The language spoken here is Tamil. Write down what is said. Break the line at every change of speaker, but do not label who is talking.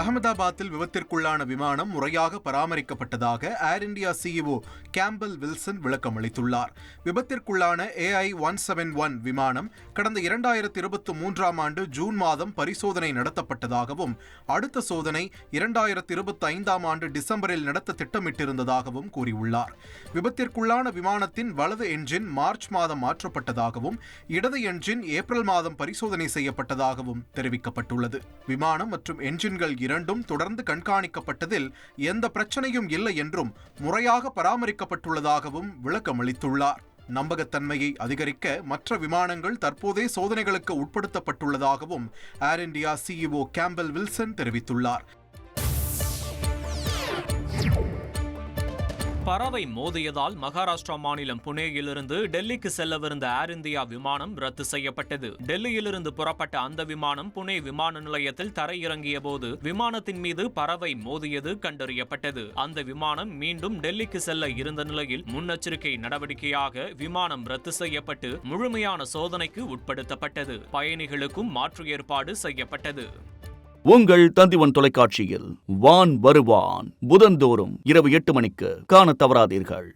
அகமதாபாத்தில் விபத்திற்குள்ளான விமானம் முறையாக பராமரிக்கப்பட்டதாக ஏர் இந்தியா சிஇஓ கேம்பல் வில்சன் விளக்கம் அளித்துள்ளார். விபத்திற்குள்ளான AI-171 விமானம் கடந்த 2023ஆம் ஆண்டு ஜூன் மாதம் பரிசோதனை நடத்தப்பட்டதாகவும் அடுத்த சோதனை 2025ஆம் ஆண்டு டிசம்பரில் நடத்த திட்டமிட்டிருந்ததாகவும் கூறியுள்ளார். விபத்திற்குள்ளான விமானத்தின் வலது என்ஜின் மார்ச் மாதம் மாற்றப்பட்டதாகவும் இடது என்ஜின் ஏப்ரல் மாதம் பரிசோதனை செய்யப்பட்டதாகவும் தெரிவிக்கப்பட்டுள்ளது. விமானம் மற்றும் என்ஜின்கள் இரண்டும் தொடர்ந்து கண்காணிக்கப்பட்டதில் எந்த பிரச்சனையும் இல்லை என்றும் முறையாக பராமரிக்கப்பட்டுள்ளதாகவும் விளக்கம் அளித்துள்ளார். நம்பகத்தன்மையை அதிகரிக்க மற்ற விமானங்கள் தற்போதே சோதனைகளுக்கு உட்படுத்தப்பட்டுள்ளதாகவும் ஏர் இந்தியா சிஇஓ கேம்பல் வில்சன் தெரிவித்துள்ளார்.
பறவை மோதியதால் மகாராஷ்டிரா மாநிலம் புனேயிலிருந்து டெல்லிக்கு செல்லவிருந்த ஏர் இந்தியா விமானம் ரத்து செய்யப்பட்டது. டெல்லியிலிருந்து புறப்பட்ட அந்த விமானம் புனே விமான நிலையத்தில் தரையிறங்கிய போது விமானத்தின் மீது பறவை மோதியது கண்டறியப்பட்டது. அந்த விமானம் மீண்டும் டெல்லிக்கு செல்ல இருந்த நிலையில் முன்னெச்சரிக்கை நடவடிக்கையாக விமானம் ரத்து செய்யப்பட்டு முழுமையான சோதனைக்கு உட்படுத்தப்பட்டது. பயணிகளுக்கும் மாற்று ஏற்பாடு செய்யப்பட்டது.
உங்கள் தந்திவன் தொலைக்காட்சியில் வான் வருவான் புதன்தோறும் இரவு 8 மணிக்கு காணத் தவறாதீர்கள்.